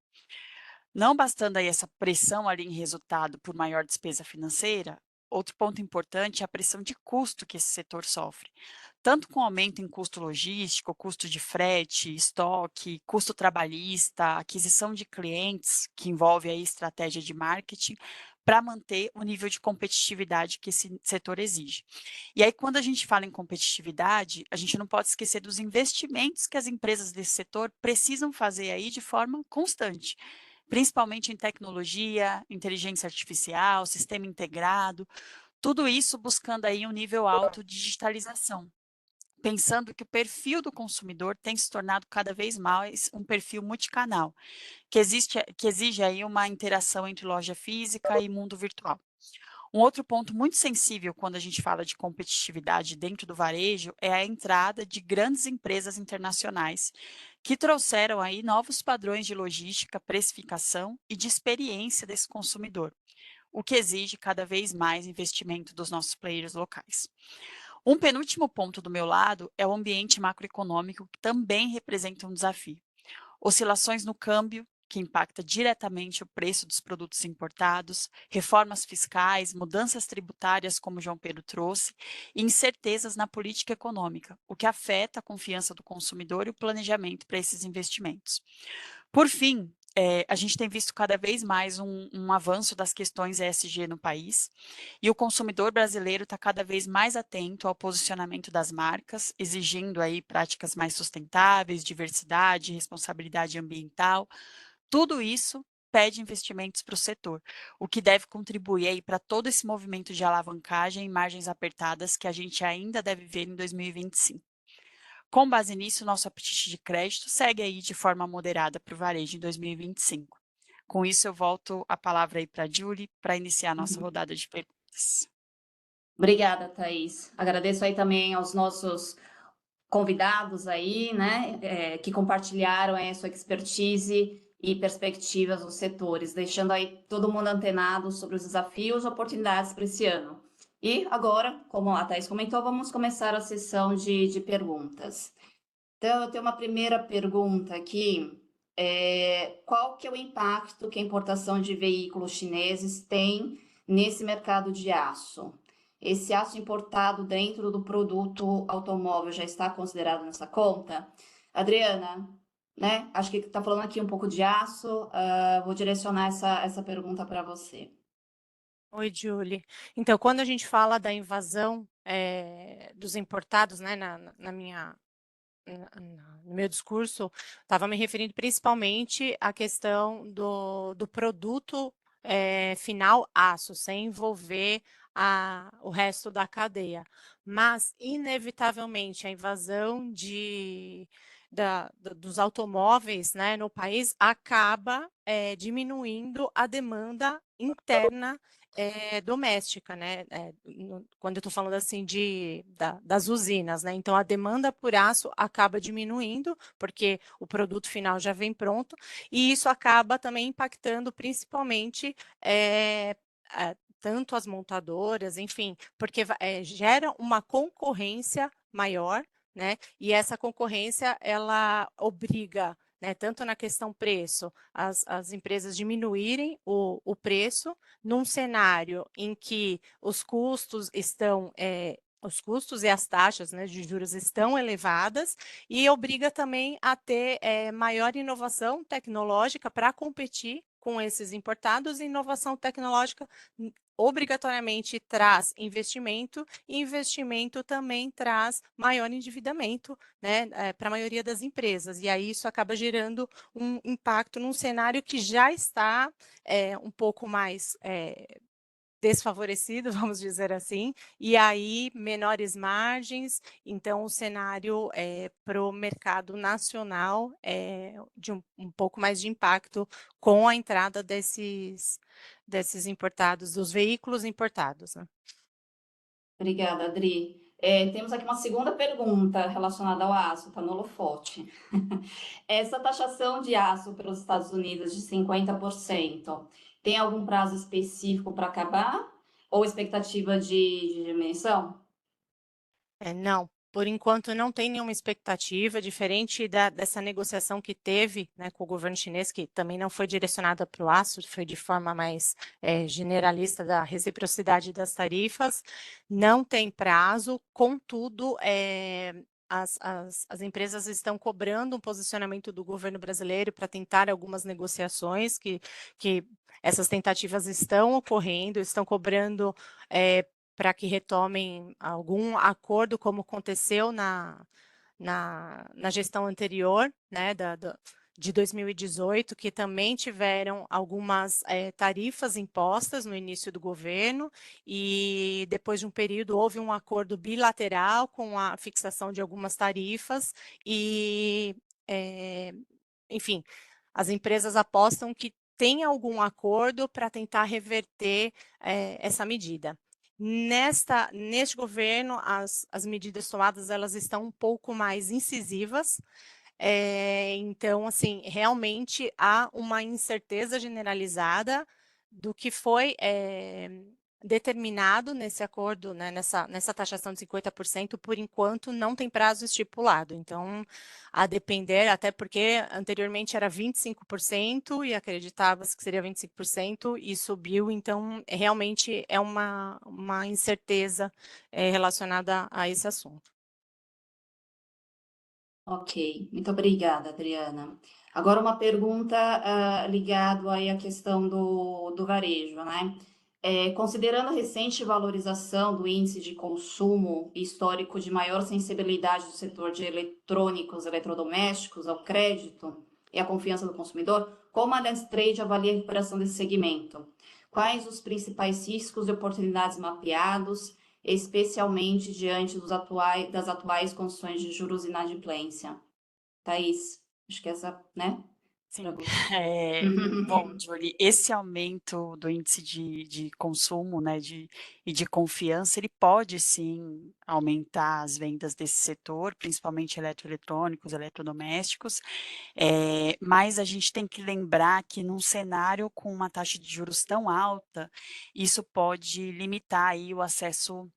Não bastando aí essa pressão ali em resultado por maior despesa financeira, outro ponto importante é a pressão de custo que esse setor sofre, tanto com aumento em custo logístico, custo de frete, estoque, custo trabalhista, aquisição de clientes, que envolve aí estratégia de marketing, para manter o nível de competitividade que esse setor exige. E aí, quando a gente fala em competitividade, a gente não pode esquecer dos investimentos que as empresas desse setor precisam fazer aí de forma constante, principalmente em tecnologia, inteligência artificial, sistema integrado, tudo isso buscando aí um nível alto de digitalização, pensando que o perfil do consumidor tem se tornado cada vez mais um perfil multicanal, que exige aí uma interação entre loja física e mundo virtual. Um outro ponto muito sensível quando a gente fala de competitividade dentro do varejo é a entrada de grandes empresas internacionais que trouxeram aí novos padrões de logística, precificação e de experiência desse consumidor, o que exige cada vez mais investimento dos nossos players locais. Um penúltimo ponto do meu lado é o ambiente macroeconômico, que também representa um desafio. Oscilações no câmbio, que impacta diretamente o preço dos produtos importados, reformas fiscais, mudanças tributárias, como o João Pedro trouxe, e incertezas na política econômica, o que afeta a confiança do consumidor e o planejamento para esses investimentos. Por fim, a gente tem visto cada vez mais um avanço das questões ESG no país, e o consumidor brasileiro está cada vez mais atento ao posicionamento das marcas, exigindo aí práticas mais sustentáveis, diversidade, responsabilidade ambiental. Tudo isso pede investimentos para o setor, o que deve contribuir aí para todo esse movimento de alavancagem e margens apertadas que a gente ainda deve ver em 2025. Com base nisso, nosso apetite de crédito segue aí de forma moderada para o varejo em 2025. Com isso, eu volto a palavra aí para a Julie para iniciar a nossa rodada de perguntas. Obrigada, Thaís. Agradeço aí também aos nossos convidados aí, né, que compartilharam aí a sua expertise e perspectivas dos setores, deixando aí todo mundo antenado sobre os desafios e oportunidades para esse ano. E agora, como a Thaís comentou, vamos começar a sessão de perguntas. Então, eu tenho uma primeira pergunta aqui. Qual que é o impacto que a importação de veículos chineses tem nesse mercado de aço? Esse aço importado dentro do produto automóvel já está considerado nessa conta? Adriana, né? Acho que está falando aqui um pouco de aço. Vou direcionar essa pergunta para você. Oi, Julie. Então, quando a gente fala da invasão dos importados, né, no meu discurso, estava me referindo principalmente à questão do produto final aço, sem envolver o resto da cadeia. Mas, inevitavelmente, a invasão dos automóveis, né, no país acaba diminuindo a demanda interna doméstica, né? Quando eu estou falando assim das usinas, né? Então a demanda por aço acaba diminuindo, porque o produto final já vem pronto, e isso acaba também impactando principalmente tanto as montadoras, enfim, porque gera uma concorrência maior, né? E essa concorrência ela obriga, né, tanto na questão preço, as empresas diminuírem o preço, num cenário em que os custos e as taxas, né, de juros estão elevadas, e obriga também a ter maior inovação tecnológica para competir com esses importados. E inovação tecnológica obrigatoriamente traz investimento, e investimento também traz maior endividamento, né, para a maioria das empresas. E aí isso acaba gerando um impacto num cenário que já está um pouco mais desfavorecido, vamos dizer assim, e aí menores margens. Então o cenário para o mercado nacional de um pouco mais de impacto com a entrada desses importados, dos veículos importados, né? Obrigada, Adri. Temos aqui uma segunda pergunta relacionada ao aço, está no holofote. Essa taxação de aço pelos Estados Unidos de 50%, tem algum prazo específico para acabar? Ou expectativa de diminuição? Não, por enquanto não tem nenhuma expectativa, diferente dessa negociação que teve, né, com o governo chinês, que também não foi direcionada para o aço, foi de forma mais generalista da reciprocidade das tarifas. Não tem prazo, contudo, as empresas estão cobrando um posicionamento do governo brasileiro para tentar algumas negociações, que essas tentativas estão ocorrendo, estão cobrando para que retomem algum acordo, como aconteceu na gestão anterior, né, de 2018, que também tiveram algumas tarifas impostas no início do governo, e depois de um período houve um acordo bilateral com a fixação de algumas tarifas, e, enfim, as empresas apostam que tem algum acordo para tentar reverter essa medida. Neste governo, as medidas tomadas elas estão um pouco mais incisivas, então, assim, realmente há uma incerteza generalizada do que foi determinado nesse acordo, né, nessa taxação de 50%, por enquanto não tem prazo estipulado. Então, a depender, até porque anteriormente era 25% e acreditava-se que seria 25% e subiu, então realmente é uma incerteza relacionada a esse assunto. Ok, muito obrigada, Adriana. Agora uma pergunta ligado aí à questão do varejo, né? Considerando a recente valorização do índice de consumo histórico de maior sensibilidade do setor de eletrônicos, eletrodomésticos ao crédito e a confiança do consumidor, como a Allianz Trade avalia a recuperação desse segmento? Quais os principais riscos e oportunidades mapeados, especialmente diante das atuais condições de juros e inadimplência? Thaís, acho que essa, né? Sim. Pra você. Bom, Jolie, esse aumento do índice de consumo, né, e de confiança, ele pode sim aumentar as vendas desse setor, principalmente eletroeletrônicos, eletrodomésticos, mas a gente tem que lembrar que num cenário com uma taxa de juros tão alta, isso pode limitar aí o acesso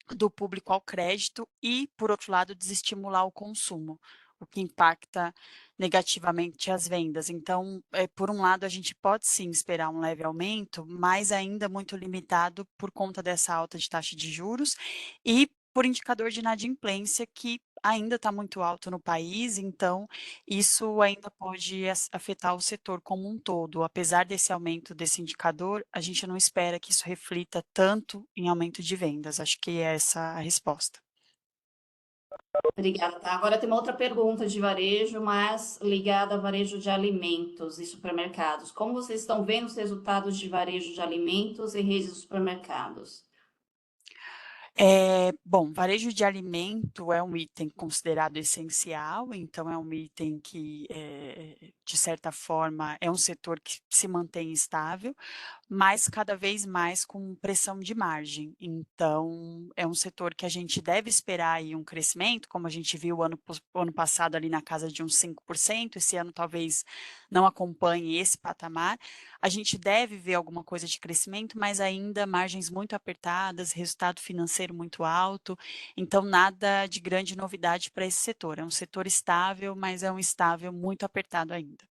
do público ao crédito e, por outro lado, desestimular o consumo, o que impacta negativamente as vendas. Então, por um lado, a gente pode sim esperar um leve aumento, mas ainda muito limitado por conta dessa alta de taxa de juros e por indicador de inadimplência que ainda está muito alto no país, então isso ainda pode afetar o setor como um todo. Apesar desse aumento desse indicador, a gente não espera que isso reflita tanto em aumento de vendas. Acho que é essa a resposta. Obrigada, tá? Agora tem uma outra pergunta de varejo, mas ligada a varejo de alimentos e supermercados. Como vocês estão vendo os resultados de varejo de alimentos e redes de supermercados? Bom, varejo de alimento é um item considerado essencial, então é um item que, de certa forma, é um setor que se mantém estável, mas cada vez mais com pressão de margem. Então, é um setor que a gente deve esperar aí um crescimento, como a gente viu ano passado ali na casa de uns 5%, esse ano talvez não acompanhe esse patamar. A gente deve ver alguma coisa de crescimento, mas ainda margens muito apertadas, resultado financeiro muito alto, então nada de grande novidade para esse setor. É um setor estável, mas é um estável muito apertado ainda.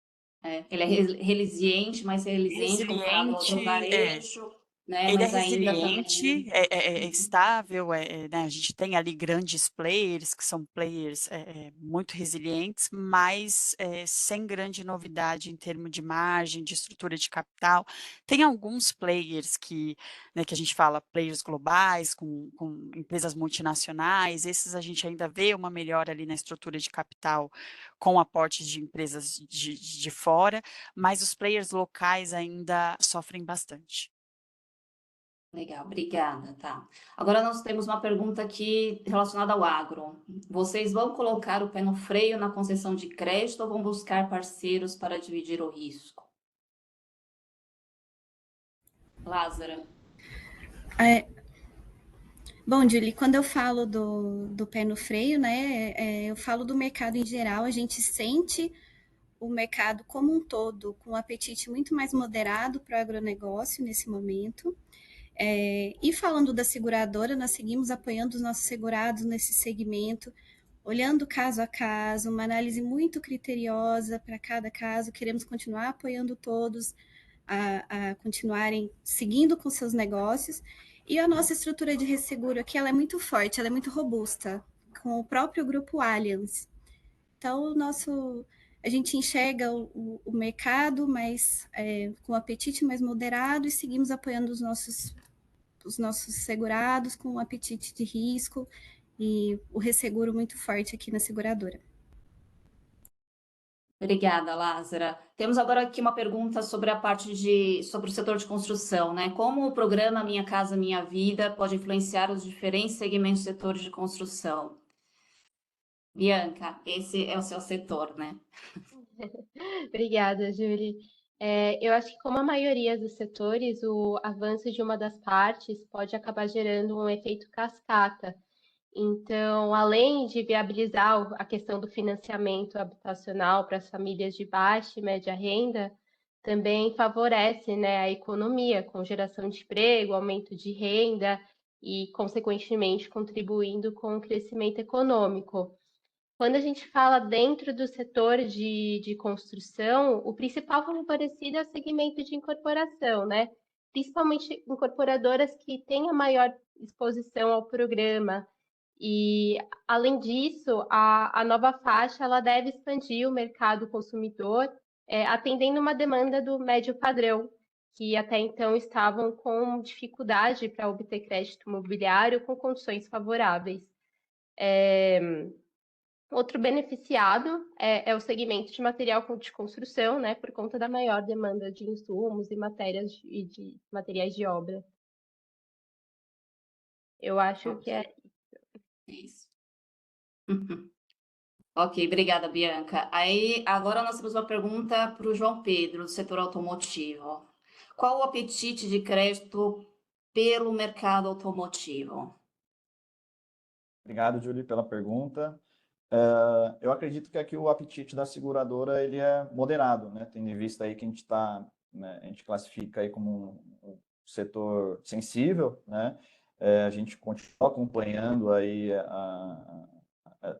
Ele é resiliente, mas resiliente comparado ao outro Resiliente, varejo, né? ele é Mas ainda resiliente, também. é Uhum. estável, né, a gente tem ali grandes players, que são players muito resilientes, mas sem grande novidade em termos de margem, de estrutura de capital. Tem alguns players que, né, que a gente fala players globais, com empresas multinacionais, esses a gente ainda vê uma melhora ali na estrutura de capital com aportes de empresas de fora, mas os players locais ainda sofrem bastante. Legal, obrigada, tá. Agora nós temos uma pergunta aqui relacionada ao agro. Vocês vão colocar o pé no freio na concessão de crédito ou vão buscar parceiros para dividir o risco? Lázara. Bom, Julie, quando eu falo do pé no freio, né, eu falo do mercado em geral, a gente sente o mercado como um todo com um apetite muito mais moderado para o agronegócio nesse momento. E falando da seguradora, nós seguimos apoiando os nossos segurados nesse segmento, olhando caso a caso, uma análise muito criteriosa para cada caso, queremos continuar apoiando todos a continuarem seguindo com seus negócios. E a nossa estrutura de resseguro aqui ela é muito forte, ela é muito robusta. com o próprio grupo Allianz. Então, a gente enxerga o mercado com apetite mais moderado e seguimos apoiando os nossos segurados com um apetite de risco e o resseguro muito forte aqui na seguradora. Obrigada, Lázara. Temos agora aqui uma pergunta sobre sobre o setor de construção, né? Como o programa Minha Casa Minha Vida pode influenciar os diferentes segmentos do setor de construção? Bianca, esse é o seu setor, né? Obrigada, Julie. Eu acho que, como a maioria dos setores, o avanço de uma das partes pode acabar gerando um efeito cascata. Então, além de viabilizar a questão do financiamento habitacional para as famílias de baixa e média renda, também favorece, né, a economia, com geração de emprego, aumento de renda e, consequentemente, contribuindo com o crescimento econômico. Quando a gente fala dentro do setor de construção, o principal favorecido é o segmento de incorporação, né? Principalmente incorporadoras que têm a maior exposição ao programa. E, além disso, a nova faixa ela deve expandir o mercado consumidor, atendendo uma demanda do médio padrão, que até então estavam com dificuldade para obter crédito imobiliário com condições favoráveis. Outro beneficiado é o segmento de material de construção, né, por conta da maior demanda de insumos e de materiais de obra. Eu acho que é Isso. Ok, obrigada, Bianca. Aí, agora nós temos uma pergunta para o João Pedro, do setor automotivo. Qual o apetite de crédito pelo mercado automotivo? Obrigado, Julie, pela pergunta. Eu acredito que aqui o apetite da seguradora ele é moderado, né? Tendo em vista aí que a gente classifica aí como um setor sensível, né? A gente continua acompanhando aí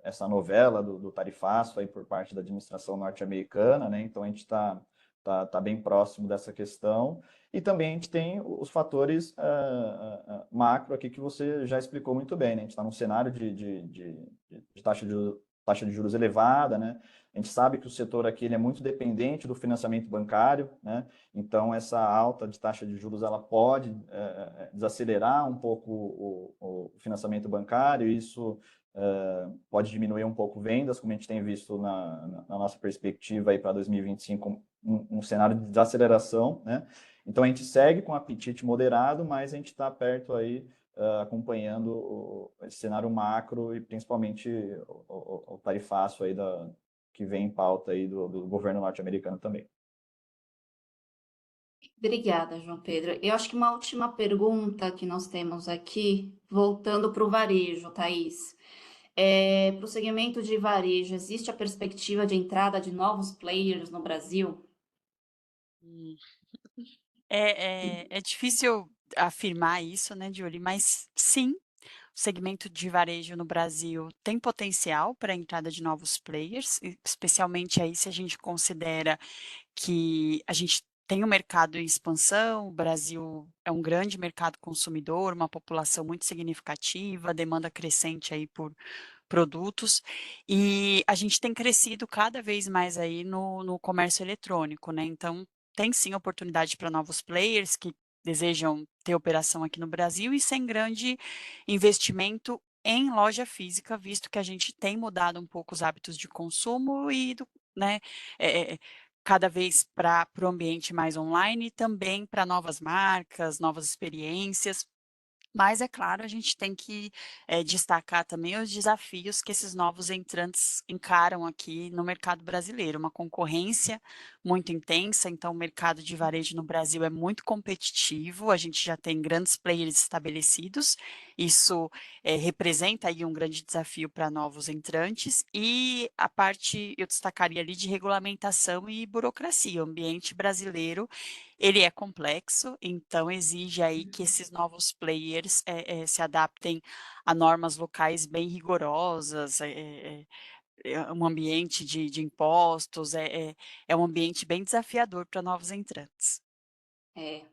essa novela do tarifaço aí por parte da administração norte-americana, né? Então a gente tá bem próximo dessa questão. E também a gente tem os fatores macro aqui que você já explicou muito bem, né? A gente está num cenário de taxa de juros elevada, né? A gente sabe que o setor aqui ele é muito dependente do financiamento bancário, né? Então, essa alta de taxa de juros ela pode desacelerar um pouco o financiamento bancário, e isso pode diminuir um pouco vendas, como a gente tem visto na nossa perspectiva aí para 2025, um cenário de desaceleração, né? Então, a gente segue com apetite moderado, mas a gente está perto aí, acompanhando esse cenário macro e principalmente o tarifaço aí que vem em pauta aí do governo norte-americano também. Obrigada, João Pedro. Eu acho que uma última pergunta que nós temos aqui, voltando para o varejo, Thaís. Para o segmento de varejo, existe a perspectiva de entrada de novos players no Brasil? É difícil afirmar isso, né, Julie? Mas sim, o segmento de varejo no Brasil tem potencial para a entrada de novos players, especialmente aí se a gente considera que a gente tem um mercado em expansão, o Brasil é um grande mercado consumidor, uma população muito significativa, demanda crescente aí por produtos, e a gente tem crescido cada vez mais aí no comércio eletrônico, né? Então, tem sim oportunidade para novos players que desejam ter operação aqui no Brasil e sem grande investimento em loja física, visto que a gente tem mudado um pouco os hábitos de consumo e né, cada vez para o ambiente mais online e também para novas marcas, novas experiências. Mas, é claro, a gente tem que destacar também os desafios que esses novos entrantes encaram aqui no mercado brasileiro. Uma concorrência muito intensa, então o mercado de varejo no Brasil é muito competitivo, a gente já tem grandes players estabelecidos, isso representa aí um grande desafio para novos entrantes, e a parte, eu destacaria ali, de regulamentação e burocracia. O ambiente brasileiro ele é complexo, então exige aí que esses novos players se adaptem a normas locais bem rigorosas, um ambiente de impostos, é um ambiente bem desafiador para novos entrantes.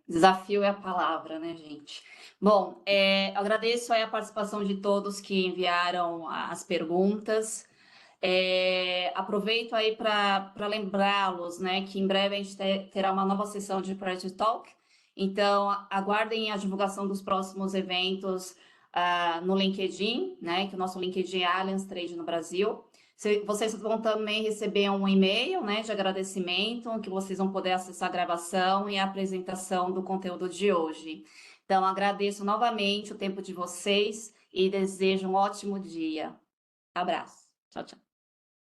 Desafio é a palavra, né, gente? Bom, agradeço aí a participação de todos que enviaram as perguntas. Aproveito aí para lembrá-los, né, que em breve a gente terá uma nova sessão de Project Talk. Então, aguardem a divulgação dos próximos eventos no LinkedIn, né, que o nosso LinkedIn é Allianz Trade no Brasil. Vocês vão também receber um e-mail, né, de agradecimento, que vocês vão poder acessar a gravação e a apresentação do conteúdo de hoje. Então, agradeço novamente o tempo de vocês e desejo um ótimo dia. Abraço. Tchau, tchau.